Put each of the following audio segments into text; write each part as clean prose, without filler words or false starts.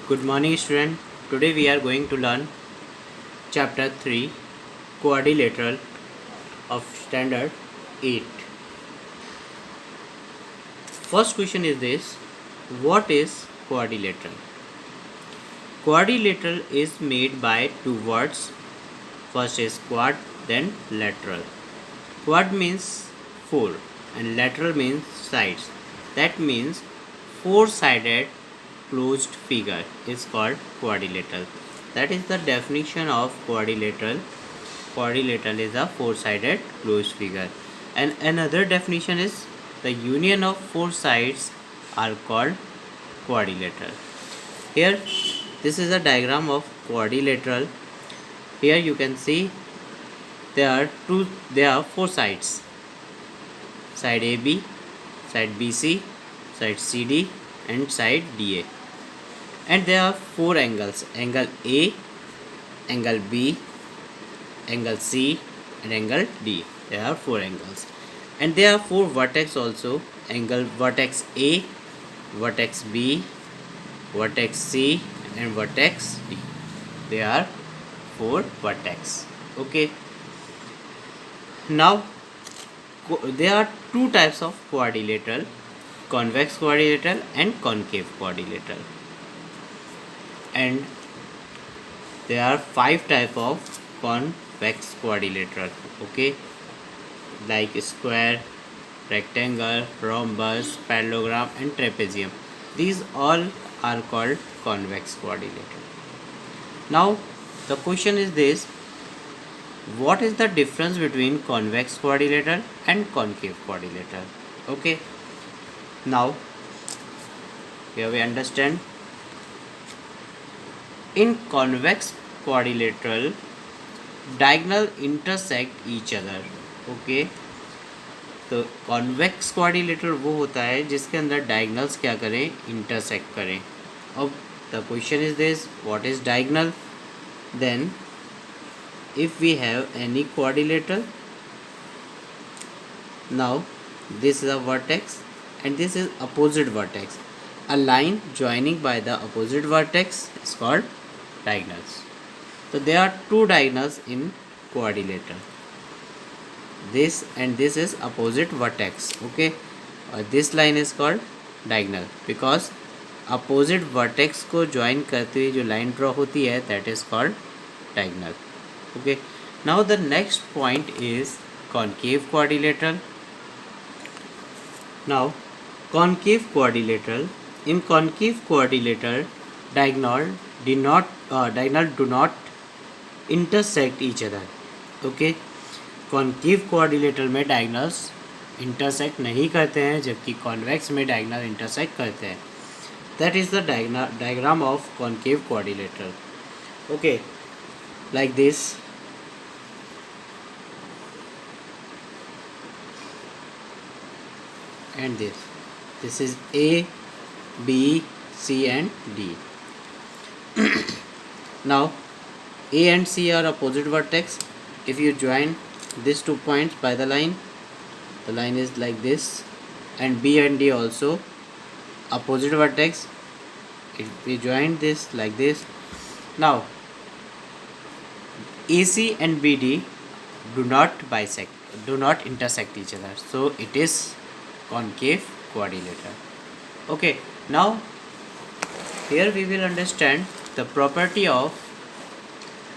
Good morning, student. Today we are going to learn chapter 3 quadrilateral of standard 8. First question is this: what is quadrilateral? Quadrilateral is made by two words. First is quad, then lateral. Quad means four and lateral means sides. That means four-sided closed figure is called quadrilateral. That is the definition of quadrilateral. Quadrilateral is a four-sided closed figure. And another definition is the union of four sides are called quadrilateral. Here, this is a diagram of quadrilateral. Here you can see there are four sides: side AB, side BC, side CD, and side DA. And there are four angles: angle A, angle B, angle C, and angle D. There are four angles, and there are four vertex also: angle vertex A, vertex B, vertex C, and vertex D. There are four vertex. Okay. Now there are two types of quadrilateral: convex quadrilateral and concave quadrilateral. And there are five types of convex quadrilateral. Okay, like square, rectangle, rhombus, parallelogram, and trapezium. These all are called convex quadrilateral. Now the question is this: what is the difference between convex quadrilateral and concave quadrilateral? Okay, now here we understand. In convex quadrilateral, diagonal intersect each other. Okay, तो convex quadrilateral वो होता है जिसके अंदर diagonals क्या करें, intersect करें. अब the question is this: what is diagonal? Then if we have any quadrilateral, now this is a vertex and this is opposite vertex. A line joining by the opposite vertex is called diagonals. So there are two diagonals in quadrilateral. This and this is opposite vertex. Okay, this line is called diagonal because opposite vertex को join करते हुए जो line draw होती है, that is called diagonal. Okay, now the next point is concave quadrilateral. Now concave quadrilateral, in concave quadrilateral, diagonal do not intersect each other. Okay, concave quadrilateral में diagonals intersect नहीं करते हैं, जबकि convex में diagonal intersect करते हैं. That is the diagram of concave quadrilateral. Okay, like this. And this is A, B, C, and D. Now A and C are opposite vertex. If you join these 2 points by the line is like this, and B and D also opposite vertex. If we join this like this, now AC and BD do not intersect each other, so it is concave quadrilateral. Okay, now here we will understand the property of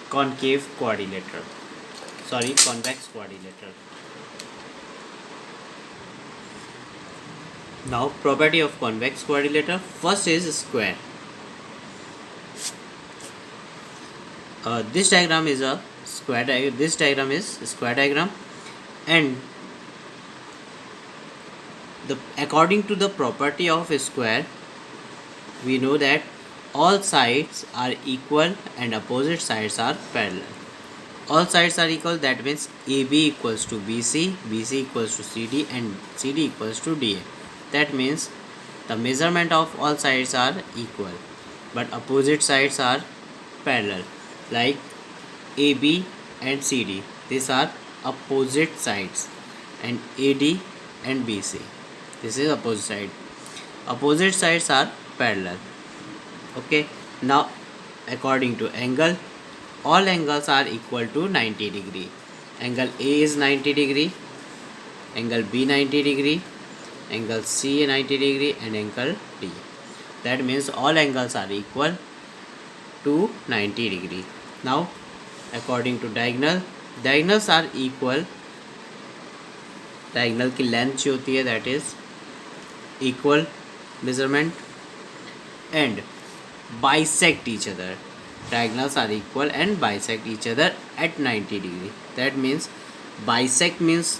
convex quadrilateral. Now property of convex quadrilateral. First is square. This diagram is a square diagram. This diagram is a square diagram, and according to the property of a square, we know that all sides are equal and opposite sides are parallel. All sides are equal, that means AB equals to BC, BC equals to CD, and CD equals to DA. That means the measurement of all sides are equal, but opposite sides are parallel. Like AB and CD, these are opposite sides, and AD and BC, this is opposite side. Opposite sides are parallel. Okay, Now according to angle, all angles are equal to 90 degree. Angle A is 90 degree, angle B 90 degree, angle C 90 degree, and angle D. That means all angles are equal to 90 degree. Now according to diagonal, diagonals are equal. Diagonal की length जो होती है that is equal measurement and bisect each other. Diagonals are equal and bisect each other at 90 degree. That means bisect means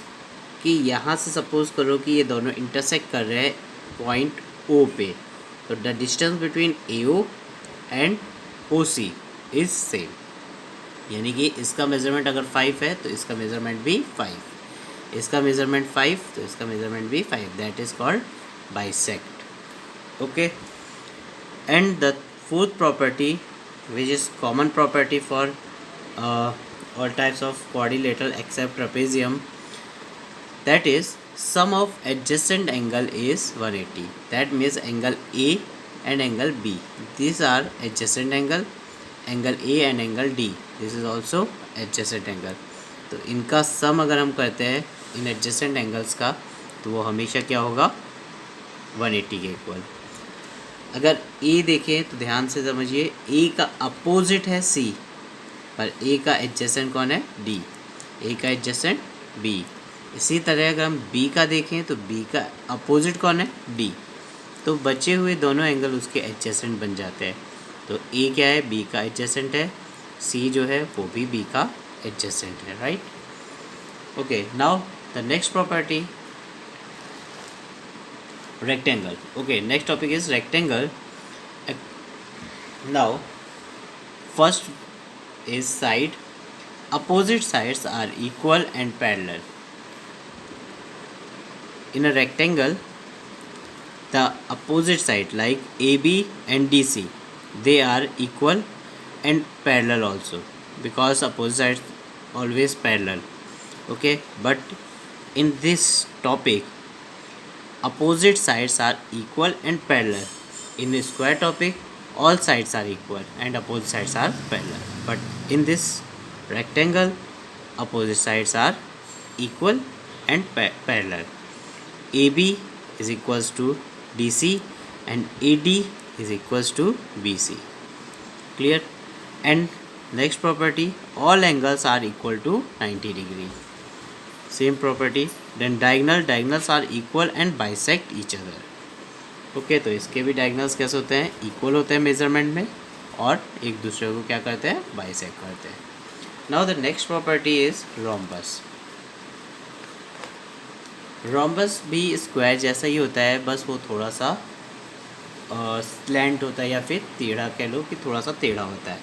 कि यहाँ से suppose करो कि ये दोनों इंटरसेक्ट कर रहे हैं पॉइंट ओ पे, तो the distance between A O and O C is same. यानी कि इसका मेजरमेंट अगर 5 है तो इसका मेजरमेंट भी 5, इसका मेजरमेंट 5 तो इसका मेजरमेंट भी 5. That is called bisect. Okay. And the fourth property which is common property for all types of quadrilateral except trapezium, that is sum of adjacent angle is 180. that means angle A and angle B, these are adjacent angle. angle A and angle D, this is also adjacent angle. तो इनका सम अगर हम करते हैं इन adjacent angles का तो वो हमेशा क्या होगा 180 के इक्वल. अगर ए देखें तो ध्यान से समझिए, ए का अपोजिट है सी, पर ए का एडजेसेंट कौन है डी, ए का एडजेसेंट बी. इसी तरह अगर हम बी का देखें तो बी का अपोजिट कौन है डी, तो बचे हुए दोनों एंगल उसके एडजेसेंट बन जाते हैं. तो ए क्या है बी का एडजेसेंट है, सी जो है वो भी बी का एडजेसेंट है. Right. Okay. Now the next property rectangle. Okay, next topic is rectangle. Now first is side. Opposite sides are equal and parallel. In a rectangle, the opposite side like AB and DC, they are equal and parallel also, because opposite sides always parallel. Okay, but in this topic opposite sides are equal and parallel. In the square topic all sides are equal and opposite sides are parallel, but in this rectangle opposite sides are equal and parallel. AB is equals to DC and AD is equals to BC. Clear. And next property, all angles are equal to 90 degree. Same property. Then diagonal, diagonals are equal and bisect each other. Okay. तो इसके भी diagonals कैसे होते हैं, equal होते हैं measurement में और एक दूसरे को क्या करते हैं बाइसेक्ट करते हैं. Now the next property is rhombus. Rhombus भी स्क्वायर जैसा ही होता है, बस वो थोड़ा सा स्लैंट होता है या फिर टेढ़ा कह लो कि थोड़ा सा टेढ़ा होता है.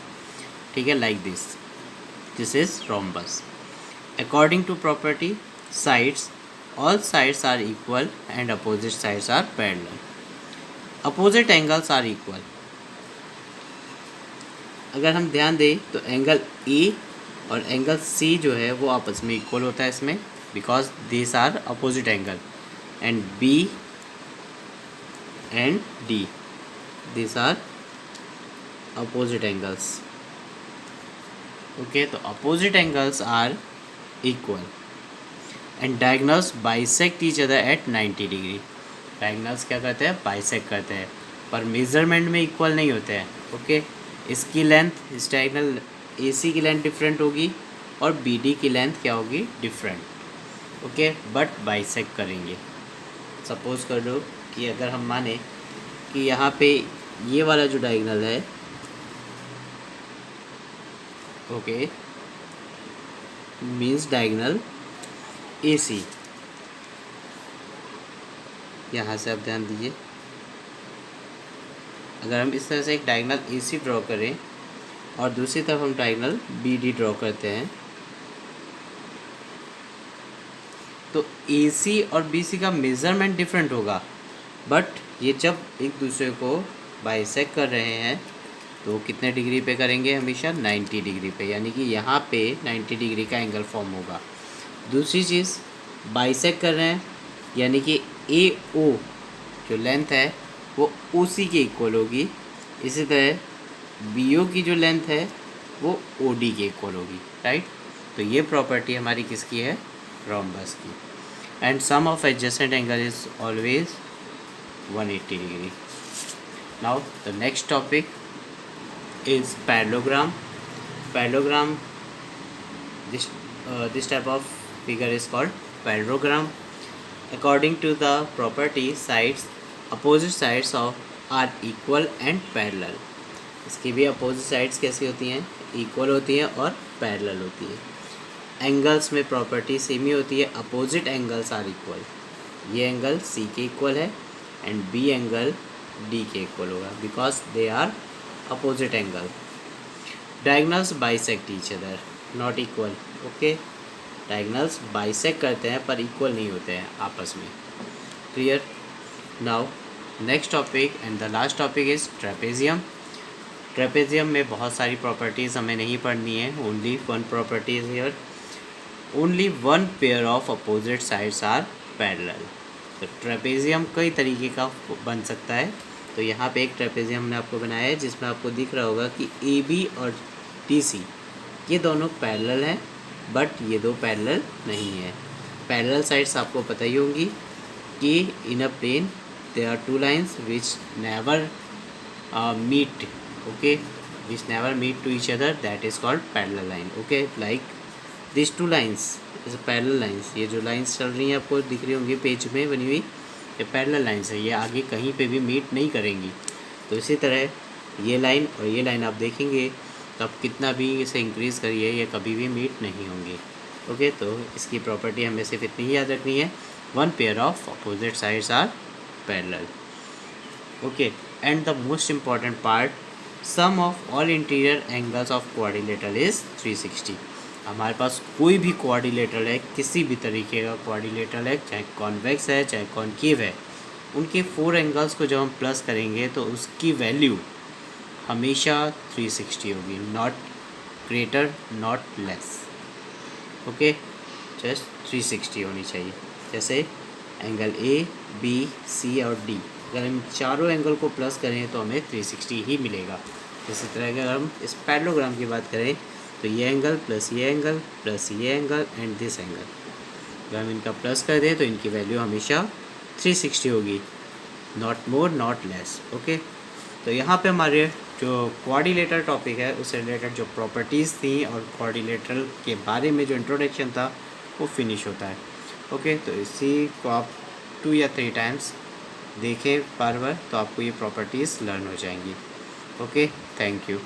ठीक है, like this. This is rhombus. According to property sides, all sides are equal and opposite sides are parallel. Opposite angles are equal. अगर हम ध्यान दें तो एंगल A और एंगल C जो है वो आपस में इक्वल होता है इसमें, because this are opposite angle. And B and D, this are opposite angles. Okay. तो opposite angles are equal and diagonals bisect each other at 90 degree. diagonals क्या करते हैं bisect करते हैं, पर मेजरमेंट में इक्वल नहीं होते हैं. ओके. इसकी लेंथ, इस डायगोनल AC की लेंथ डिफरेंट होगी और BD की लेंथ क्या होगी डिफरेंट. ओके. बट बाइसेक्ट करेंगे. सपोज कर लो कि अगर हम माने कि यहाँ पे ये वाला जो डायगोनल है, ओके, मीन्स डायगोनल AC. यहाँ से आप ध्यान दीजिए, अगर हम इस तरह से एक डायगोनल AC ड्रॉ करें और दूसरी तरफ हम डायगोनल BD ड्रॉ करते हैं, तो AC और BC का मेज़रमेंट डिफरेंट होगा, बट ये जब एक दूसरे को बाइसेक्ट कर रहे हैं तो कितने डिग्री पे करेंगे, हमेशा 90 डिग्री पे. यानी कि यहाँ पे 90 डिग्री का एंगल फॉर्म होगा. दूसरी चीज़, बाइसेक्ट कर रहे हैं यानी कि AO जो लेंथ है वो OC के इक्वल होगी. इसी तरह बी ओ की जो लेंथ है वो ओ डी के इक्वल होगी, राइट। तो ये प्रॉपर्टी हमारी किसकी है, रोम्बस की। And sum of adjacent angle is always 180 degree. Now the next topic is parallelogram. Parallelogram, this type of figure is called parallelogram. According to the property, sides, opposite sides of are equal and parallel. इसकी भी opposite sides कैसी होती हैं, equal होती हैं और parallel होती है। एंगल्स में प्रॉपर्टी सेम ही होती है, अपोजिट एंगल्स आर इक्वल। ये एंगल सी के इक्वल है एंड बी एंगल डी के इक्वल होगा because they are opposite angle. Diagonals bisect each other, not equal. Okay, diagonals bisect करते हैं पर इक्वल नहीं होते हैं आपस में। Clear. Now next topic and the last topic is trapezium. Trapezium में बहुत सारी प्रॉपर्टीज़ हमें नहीं पढ़नी है, only one property is here, only one pair of opposite sides are parallel. तो ट्रेपेजियम कई तरीके का बन सकता है। तो यहाँ पे एक ट्रेपेजियम हमने आपको बनाया है जिसमें आपको दिख रहा होगा कि ए बी और डी सी ये दोनों पैरेलल हैं, बट ये दो पैरेलल नहीं है। पैरेलल साइड्स आपको पता ही होंगी कि in a plane there are two lines which never meet, okay, which never meet to each other, that is called parallel line. Okay, like this two lines is parallel lines. ये जो lines चल रही हैं आपको दिख रही होंगी page में बनी हुई, ये पैरेलल लाइंस है, ये आगे कहीं पे भी मीट नहीं करेंगी। तो इसी तरह ये लाइन और ये लाइन आप देखेंगे तो आप कितना भी इसे इंक्रीज़ करिए ये कभी भी मीट नहीं होंगी। ओके, तो इसकी प्रॉपर्टी हमें सिर्फ इतनी ही याद रखनी है, one pair of opposite sides are parallel. Okay, and the most important part, sum of all interior angles of quadrilateral is 360। हमारे पास कोई भी क्वाड्रिलेटरल है, किसी भी तरीके का क्वाड्रिलेटरल है, चाहे कॉन्वेक्स है चाहे कॉनकेव है, उनके 4 एंगल्स को जब हम प्लस करेंगे तो उसकी वैल्यू हमेशा 360 होगी, not greater not less. Okay, just 360 होनी चाहिए। जैसे एंगल ए बी सी और डी, अगर हम चारों एंगल को प्लस करें तो हमें 360 ही मिलेगा। इसी तरह अगर हम इस पैरेललोग्राम की बात करें तो ये एंगल प्लस ये एंगल प्लस ये एंगल एंड दिस एंगल, अगर हम इनका प्लस कर दें तो इनकी वैल्यू हमेशा 360 होगी, not more not less. Okay, तो यहाँ पे हमारे जो क्वाड्रिलेटरल टॉपिक है उससे रिलेटेड जो प्रॉपर्टीज़ थी और क्वाड्रिलेटरल के बारे में जो इंट्रोडक्शन था वो फिनिश होता है। ओके, तो इसी को आप 2 या 3 टाइम्स देखें बार बार तो आपको ये प्रॉपर्टीज़ लर्न हो जाएंगी। Okay, thank you.